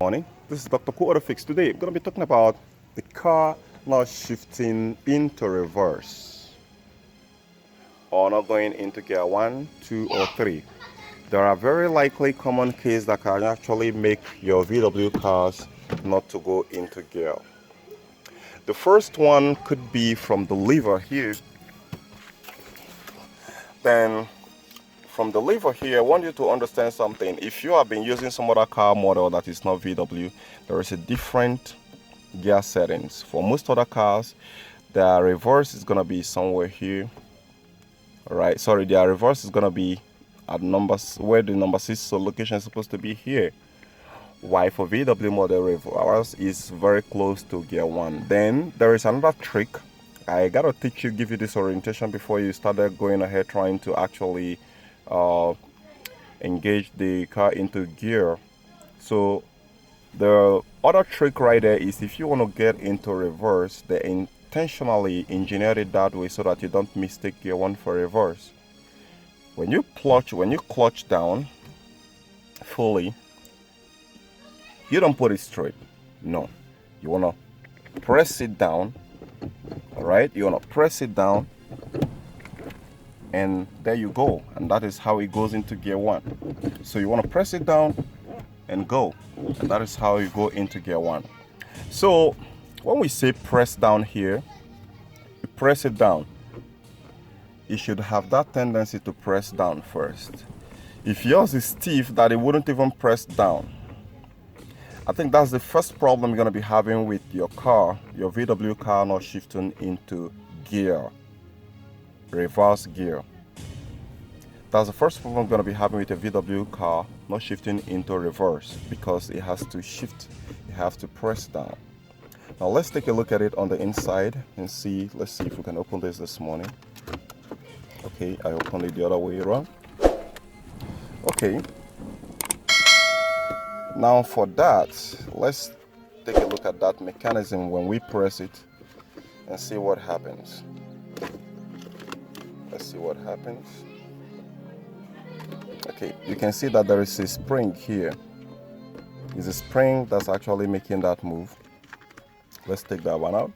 morning. This is Dr. Fix. Today, I'm going to be talking about the car not shifting into reverse or not going into gear 1, 2, or 3. There are very likely common cases that can actually make your VW cars not to go into gear. The first one could be from the lever here. Then from the lever here, I want you to understand something. If you have been using some other car model that is not VW, there is a different gear settings. For most other cars, their reverse is going to be somewhere here. Alright, sorry, their reverse is going to be at numbers where the number 6 location is supposed to be here. Why for VW model reverse is very close to gear 1. Then there is another trick. I gotta give you this orientation before you started going ahead trying to actually engage the car into gear. So the other trick right there is if you want to get into reverse, they intentionally engineered it that way so that you don't mistake gear 1 for reverse. When you clutch down fully, you don't put it straight. No, you want to press it down. All right, you want to press it down, and there you go, and that is how it goes into gear 1. So you want to press it down and go, and that is how you go into gear 1. So when we say press down here, you press it down. You should have that tendency to press down first. If yours is stiff that it wouldn't even press down, I think that's the first problem you're going to be having with your car, your VW car not shifting into gear, reverse gear. That's the first problem you're going to be having with a VW car not shifting into reverse, because it has to shift, you have to press down. Now let's take a look at it on the inside and see, let's see if we can open this morning. Okay, I opened it the other way around. Okay. Now for that, let's take a look at that mechanism when we press it and see what happens. Let's see what happens. Okay, you can see that there is a spring here. It's a spring that's actually making that move. Let's take that one out.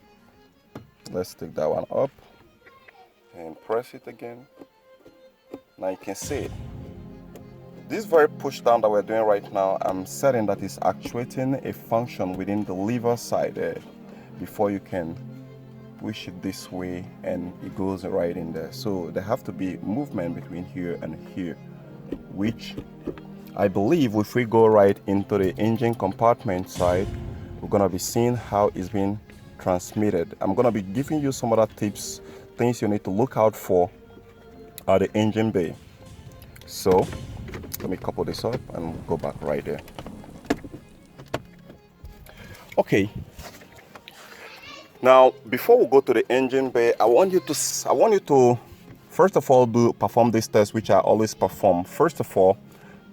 Let's take that one up and press it again. Now you can see it. This very push down that we're doing right now, I'm setting that is actuating a function within the lever side there before you can push it this way and it goes right in there. So there have to be movement between here and here, which I believe if we go right into the engine compartment side, we're going to be seeing how it's being transmitted. I'm going to be giving you some other tips, things you need to look out for at the engine bay. So let me couple this up and go back right there. Okay. Now, before we go to the engine bay, I want you to first of all perform this test, which I always perform. First of all,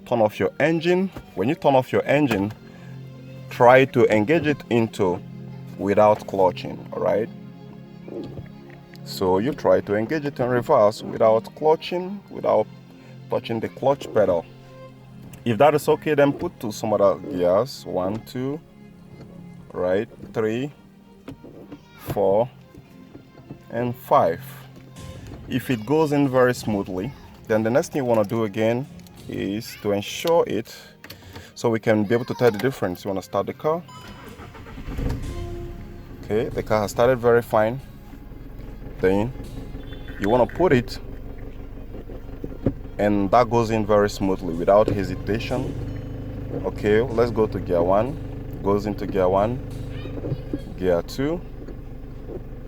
turn off your engine. When you turn off your engine, try to engage it into without clutching. All right. So you try to engage it in reverse without clutching, without touching the clutch pedal. If that is okay, then put to some other gears. 1, 2, right, 3, 4, and 5. If it goes in very smoothly, then the next thing you want to do again is to ensure it so we can be able to tell the difference. You want to start the car. Okay, the car has started very fine. Then you want to put it, and that goes in very smoothly without hesitation. Okay, let's go to gear 1. Goes into gear 1, gear 2,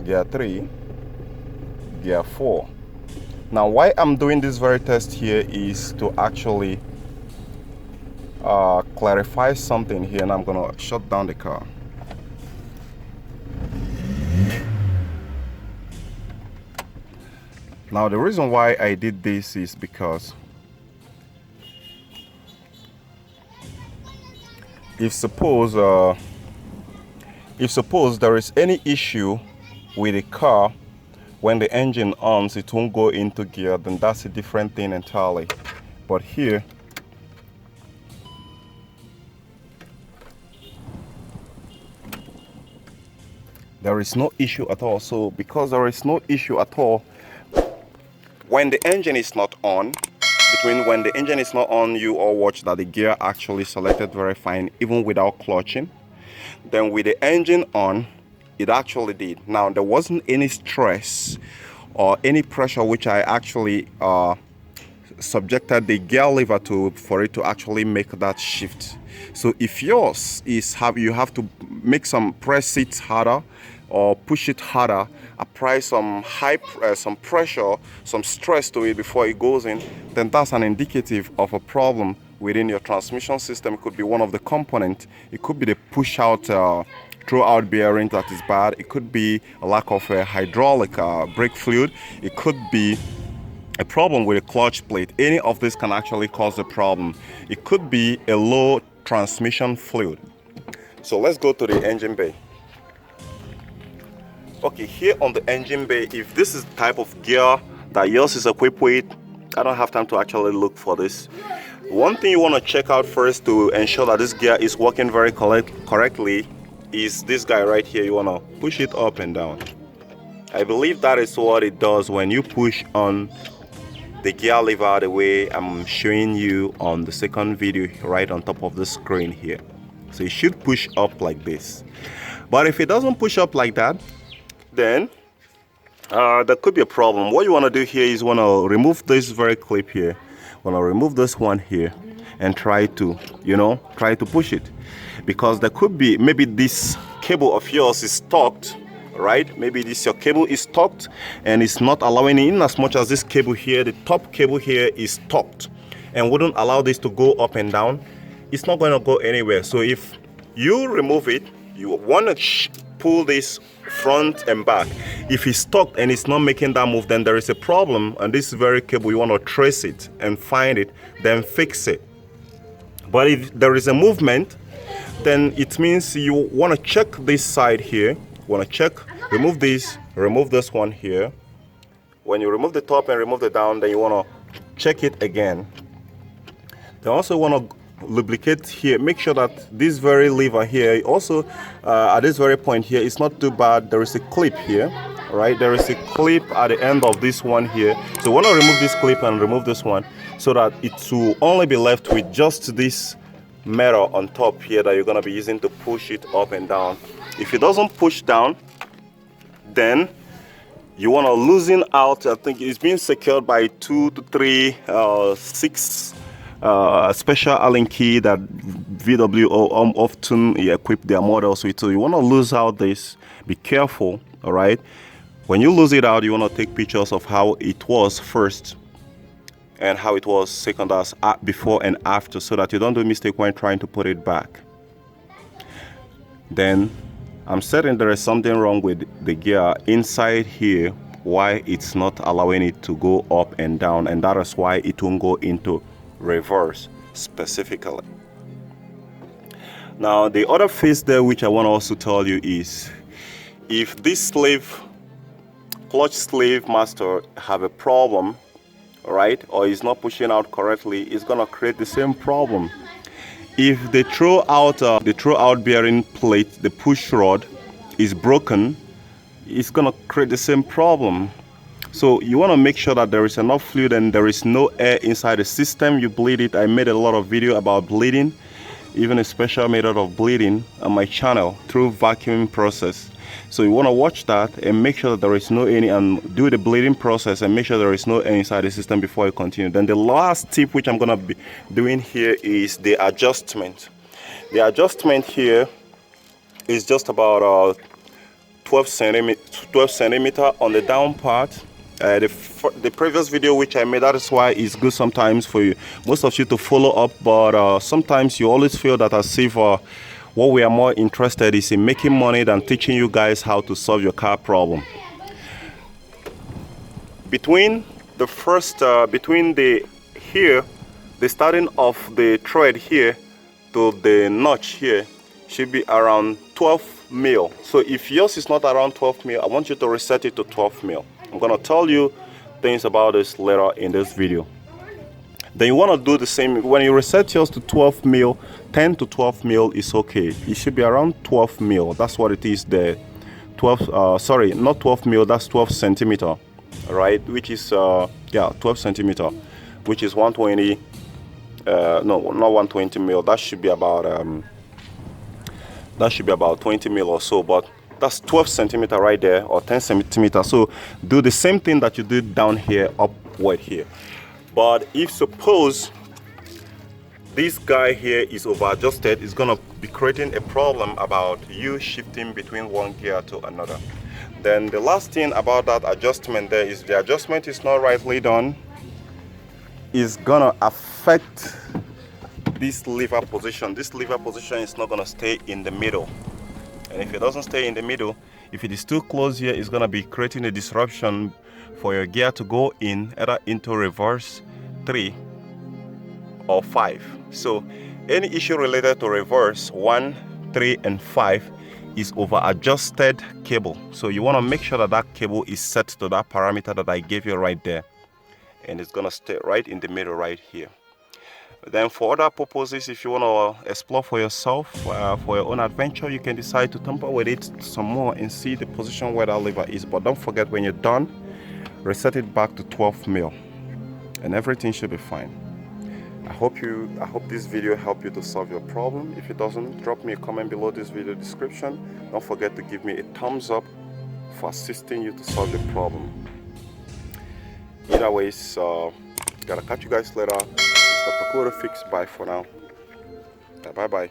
gear 3, gear 4. Now why I'm doing this very test here is to actually clarify something here, and I'm gonna shut down the car. Now the reason why I did this is because if suppose there is any issue with the car when the engine on, it won't go into gear, then that's a different thing entirely. But here there is no issue at all. So because there is no issue at all, when the engine is not on, between when the engine is not on, you all watch that the gear actually selected very fine even without clutching. Then with the engine on, it actually did. Now there wasn't any stress or any pressure which I actually subjected the gear lever to for it to actually make that shift. So if yours is you have to make some press it harder or push it harder, apply some some pressure, some stress to it before it goes in, then that's an indicative of a problem within your transmission system. It could be one of the components. It could be the push out throw out bearing that is bad. It could be a lack of hydraulic brake fluid. It could be a problem with a clutch plate. Any of this can actually cause a problem. It could be a low transmission fluid. So let's go to the engine bay. Okay, here on the engine bay, if this is the type of gear that yours is equipped with, I don't have time to actually look for this. One thing you want to check out first to ensure that this gear is working very correctly is this guy right here. You want to push it up and down. I believe that is what it does when you push on the gear lever the way I'm showing you on the second video right on top of the screen here. So it should push up like this. But if it doesn't push up like that, then there could be a problem. What you want to do here is want to remove this very clip here. Want to remove this one here and try to, try to push it, because there could be maybe this cable of yours is stuck, right? Maybe your cable is stuck and it's not allowing it in, as much as this cable here, the top cable here, is stuck and wouldn't allow this to go up and down. It's not going to go anywhere. So if you remove it, you want to pull this front and back. If it's stuck and it's not making that move, then there is a problem, and this very cable, you want to trace it and find it, then fix it. But if there is a movement, then it means you want to check this side here. Want to check, remove this one here. When you remove the top and remove the down, then you want to check it again. Then also want to lubricate here. Make sure that this very lever here also at this very point here, it's not too bad. There is a clip here, right? There is a clip at the end of this one here. So you want to remove this clip and remove this one so that it will only be left with just this metal on top here that you're going to be using to push it up and down. If it doesn't push down, then you want to loosen out. I think it's being secured by 2 to 3 6 special Allen key that VW often equip their models with. So you want to lose out this. Be careful, all right? When you lose it out, you want to take pictures of how it was first and how it was second, as before and after, so that you don't do a mistake when trying to put it back. Then I'm certain there is something wrong with the gear inside here, why it's not allowing it to go up and down, and that is why it won't go into reverse specifically. Now the other phase there which I want to also tell you is, if this clutch sleeve master have a problem, right, or is not pushing out correctly, it's gonna create the same problem. If the throw out bearing plate, the push rod, is broken, it's gonna create the same problem. So you want to make sure that there is enough fluid and there is no air inside the system. You bleed it. I made a lot of video about bleeding, even a special method of bleeding on my channel through vacuuming process. So you want to watch that and make sure that there is no any, and do the bleeding process and make sure there is no air inside the system before you continue. Then the last tip which I'm going to be doing here is the adjustment. The adjustment here is just about 12 centimeter on the down part. The previous video which I made, that is why it's good sometimes for you, most of you, to follow up, but sometimes you always feel that as if what we are more interested is in making money than teaching you guys how to solve your car problem. Between the starting of the thread here to the notch here should be around 12 mil. So if yours is not around 12 mil, I want you to reset it to 12 mil. I'm going to tell you things about this later in this video. Then you want to do the same. When you reset yours to 12 mil, 10 to 12 mil is okay. It should be around 12 mil. That's what it is there. 12 sorry, not 12 mil, that's 12 centimeter, right, which is yeah, 12 centimeter, which is 120 no, not 120 mil, that should be about 20 mil or so, but that's 12 centimeter right there, or 10 centimeter. So do the same thing that you did down here upward here. But if suppose this guy here is over adjusted, it's gonna be creating a problem about you shifting between one gear to another. Then the last thing about that adjustment there is the adjustment is not rightly done, is gonna affect this lever position. This lever position is not gonna stay in the middle, and if it doesn't stay in the middle, if it is too close here, it's gonna be creating a disruption for your gear to go in either into reverse 3 or 5. So any issue related to reverse 1, 3 and 5 is over adjusted cable. So you want to make sure that that cable is set to that parameter that I gave you right there, and it's gonna stay right in the middle right here. Then for other purposes, if you want to explore for yourself, for your own adventure, you can decide to tamper with it some more and see the position where that lever is. But don't forget, when you're done, reset it back to 12 mil and everything should be fine. I hope this video helped you to solve your problem. If it doesn't, drop me a comment below this video description. Don't forget to give me a thumbs up for assisting you to solve the problem. Either ways, gotta catch you guys later. It's Dr. Fix. Bye for now. Bye bye.